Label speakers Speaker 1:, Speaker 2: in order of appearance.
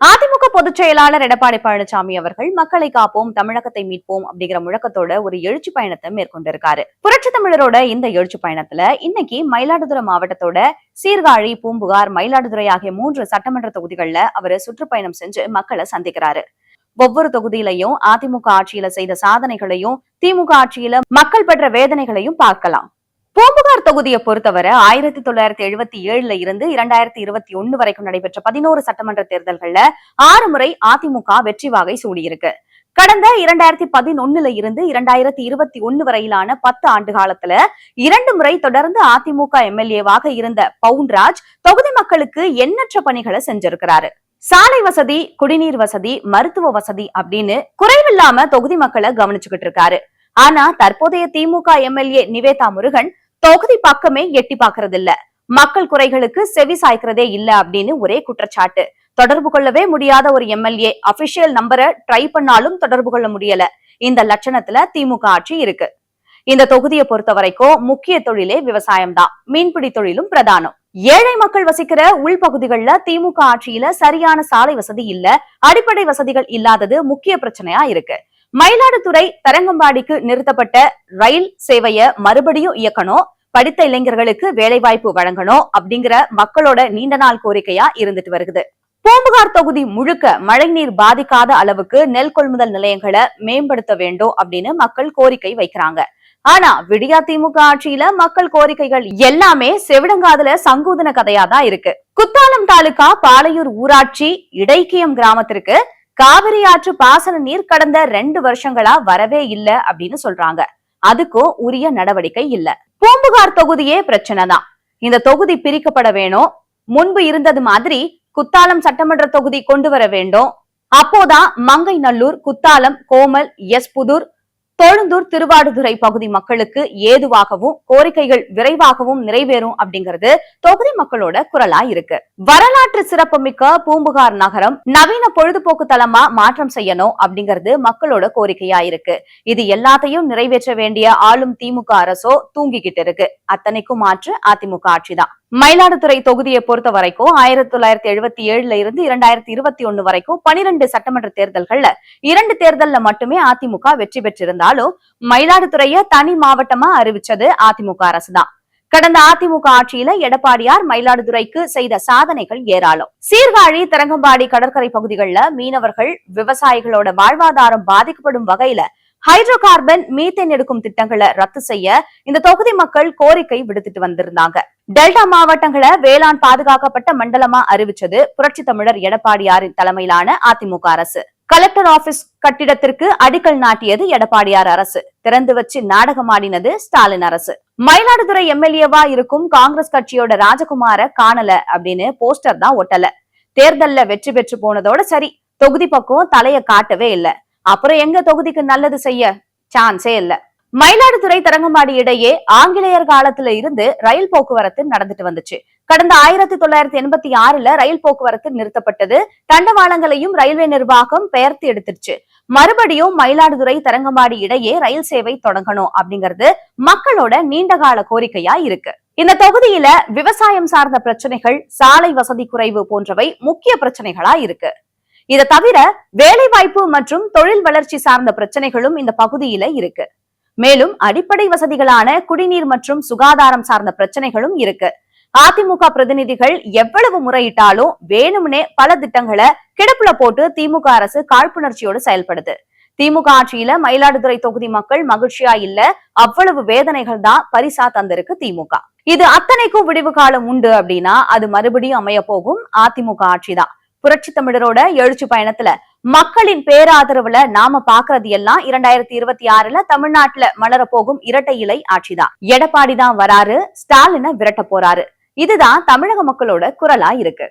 Speaker 1: அதிமுக பொதுச் செயலாளர் எடப்பாடி பழனிசாமி அவர்கள் மக்களை காப்போம் தமிழகத்தை மீட்போம் அப்படிங்கிற முழக்கத்தோட ஒரு எழுச்சி பயணத்தை மேற்கொண்டிருக்காரு. புரட்சி தமிழரோட இந்த எழுச்சி பயணத்துல இன்னைக்கு மயிலாடுதுறை மாவட்டத்தோட சீர்காழி, பூம்புகார், மயிலாடுதுறை ஆகிய 3 சட்டமன்ற தொகுதிகள்ல அவரு சுற்றுப்பயணம் செஞ்சு மக்களை சந்திக்கிறாரு. ஒவ்வொரு தொகுதியிலையும் அதிமுக ஆட்சியில செய்த சாதனைகளையும், திமுக ஆட்சியில மக்கள் பெற்ற வேதனைகளையும் பார்க்கலாம். பூம்புகார் தொகுதியை பொறுத்தவரை 1977 இருந்து 2021 வரைக்கும் நடைபெற்ற 11 சட்டமன்ற தேர்தல்கள்ல 6 முறை அதிமுக வெற்றி வாகை சூடியிருக்கு. கடந்த 2011 இருந்து 2021 வரையிலான 10 ஆண்டு காலத்துல 2 முறை தொடர்ந்து அதிமுக எம்எல்ஏவாக இருந்த பவுன்ராஜ் தொகுதி மக்களுக்கு எண்ணற்ற பணிகளை செஞ்சிருக்கிறாரு. சாலை வசதி, குடிநீர் வசதி, மருத்துவ வசதி அப்படின்னு குறைவில்லாம தொகுதி மக்களை கவனிச்சுக்கிட்டு இருக்காரு. ஆனா தற்போதைய திமுக எம்எல்ஏ நிவேதா முருகன் தொகுதி பக்கமே எட்டி பாக்குறது இல்ல, மக்கள் குறைகளுக்கு செவி சாய்க்கிறதே இல்ல அப்படின்னு ஒரே குற்றச்சாட்டு. தொடர்பு கொள்ளவே முடியாத ஒரு எம்எல்ஏ அபிஷியல் நம்பரை ட்ரை பண்ணாலும் தொடர்பு கொள்ள முடியல. இந்த லட்சணத்துல திமுக ஆட்சி இருக்கு. இந்த தொகுதியை பொறுத்த வரைக்கும் முக்கிய தொழிலே விவசாயம் தான். மீன்பிடி தொழிலும் பிரதானம். ஏழை மக்கள் வசிக்கிற உள்பகுதிகள்ல திமுக ஆட்சியில சரியான சாலை வசதி இல்ல, அடிப்படை வசதிகள் இல்லாதது முக்கிய பிரச்சனையா இருக்கு. மயிலாடுதுறை தரங்கம்பாடிக்கு நிறுத்தப்பட்ட ரயில் சேவைய மறுபடியும் இயக்கணும், படித்த இளைஞர்களுக்கு வேலைவாய்ப்பு வழங்கணும் அப்படிங்கிற மக்களோட நீண்ட நாள் கோரிக்கையா இருந்துட்டு வருகிறது. பூம்புகார் தொகுதி முழுக்க மழைநீர் பாதிக்காத அளவுக்கு நெல் கொள்முதல் நிலையங்களை மேம்படுத்த வேண்டும் அப்படின்னு மக்கள் கோரிக்கை வைக்கிறாங்க. ஆனா விடியா திமுக ஆட்சியில மக்கள் கோரிக்கைகள் எல்லாமே செவிடங்காதுல சங்கூதன கதையா தான் இருக்கு. குத்தாலம் தாலுகா பாலையூர் ஊராட்சி இடைக்கியம் கிராமத்திற்கு காவிரி ஆற்று பாசன நீர் கடந்த 2 வருஷங்களா வரவே இல்ல அப்படின்னு சொல்றாங்க. அதுக்கும் உரிய நடவடிக்கை இல்ல. பூம்புகார் தொகுதியே பிரச்சனை தான். இந்த தொகுதி பிரிக்கப்பட வேணும். முன்பு இருந்தது மாதிரி குத்தாலம் சட்டமன்ற தொகுதி கொண்டு வர வேண்டும். அப்போதான் மங்கைநல்லூர், குத்தாலம், கோமல், எஸ் புதூர், தொழுந்தூர், திருவாடுதுறை பகுதி மக்களுக்கு ஏதுவாகவும் கோரிக்கைகள் விரைவாகவும் நிறைவேறும் அப்படிங்கிறது தொகுதி மக்களோட குரலா இருக்கு. வரலாற்று சிறப்புமிக்க பூம்புகார் நகரம் நவீன பொழுதுபோக்கு தலமா மாற்றம் செய்யணும் அப்படிங்கிறது மக்களோட கோரிக்கையா இருக்கு. இது எல்லாத்தையும் நிறைவேற்ற வேண்டிய ஆளும் திமுக அரசோ தூங்கிக்கிட்டு இருக்கு. அத்தனைக்கும் மாற்று அதிமுக ஆட்சிதான். மயிலாடுதுறை தொகுதியை பொறுத்த வரைக்கும் 1977 இருந்து 2021 வரைக்கும் 12 சட்டமன்ற தேர்தல்கள்ல 2 தேர்தல்ல மட்டுமே அதிமுக வெற்றி பெற்றிருந்தாலும் மயிலாடுதுறைய தனி மாவட்டமா அறிவிச்சது அதிமுக அரசுதான். கடந்த அதிமுக ஆட்சியில எடப்பாடியார் மயிலாடுதுறைக்கு செய்த சாதனைகள் ஏராளம். சீர்காழி, தரங்கம்பாடி கடற்கரை பகுதிகளில் மீனவர்கள், விவசாயிகளோட வாழ்வாதாரம் பாதிக்கப்படும் வகையில ஹைட்ரோ கார்பன், மீத்தேன் எடுக்கும் திட்டங்களை ரத்து செய்ய இந்த தொகுதி மக்கள் கோரிக்கை விடுத்துட்டு வந்திருந்தாங்க. டெல்டா மாவட்டங்களை வேளாண் பாதுகாக்கப்பட்ட மண்டலமா அறிவிச்சது புரட்சி தமிழர் எடப்பாடியாரின் தலைமையிலான அதிமுக அரசு. கலெக்டர் ஆபீஸ் கட்டிடத்திற்கு அடிக்கல் நாட்டியது எடப்பாடியார் அரசு. திறந்து வச்சு நாடகமாடினது ஸ்டாலின் அரசு. மயிலாடுதுறை எம்எல்ஏவா இருக்கும் காங்கிரஸ் கட்சியோட ராஜகுமார காணல அப்படின்னு போஸ்டர் தான் ஒட்டல. தேர்தல்ல வெற்றி பெற்று போனதோட சரி, தொகுதி பக்கம் தலைய காட்டவே இல்ல. அப்புறம் எங்க தொகுதிக்கு நல்லது செய்ய சான்ஸே இல்ல. மயிலாடுதுறை தரங்கம்பாடி இடையே ஆங்கிலேயர் காலத்துல இருந்து ரயில் போக்குவரத்து நடந்துட்டு வந்துச்சு. கடந்த 1986 ரயில் போக்குவரத்து நிறுத்தப்பட்டது. தண்டவாளங்களையும் ரயில்வே நிர்வாகம் பெயர்த்து எடுத்துருச்சு. மறுபடியும் மயிலாடுதுறை தரங்கம்பாடி இடையே ரயில் சேவை தொடங்கணும் அப்படிங்கிறது மக்களோட நீண்டகால கோரிக்கையா இருக்கு. இந்த தொகுதியில விவசாயம் சார்ந்த பிரச்சனைகள், சாலை வசதி குறைவு போன்றவை முக்கிய பிரச்சனைகளா இருக்கு. இதை தவிர வேலை வாய்ப்பு மற்றும் தொழில் வளர்ச்சி சார்ந்த பிரச்சனைகளும் இந்த பகுதியில இருக்கு. மேலும் அடிப்படை வசதிகளான குடிநீர் மற்றும் சுகாதாரம் சார்ந்த பிரச்சனைகளும் இருக்கு. அதிமுக பிரதிநிதிகள் எவ்வளவு முறையிட்டாலும் வேணும்னே பல திட்டங்களை கிடப்புல போட்டு திமுக அரசு காழ்ப்புணர்ச்சியோடு செயல்படுது. திமுக ஆட்சியில மயிலாடுதுறை தொகுதி மக்கள் மகிழ்ச்சியா இல்ல, அவ்வளவு வேதனைகள் தான் பரிசா தந்திருக்கு திமுக. இது அத்தனைக்கும் விடிவு காலம் உண்டு அப்படின்னா அது மறுபடியும் அமைய போகும் அதிமுக ஆட்சிதான். புரட்சி தமிழரோட எழுச்சி பயணத்துல மக்களின் பேராதரவுல நாம பாக்குறது எல்லாம் 2026 தமிழ்நாட்டுல மலர போகும் இரட்டை இலை ஆட்சிதான். எடப்பாடி தான் வராரு, ஸ்டாலினை விரட்ட போறாரு. இதுதான் தமிழக மக்களோட குரலா இருக்கு.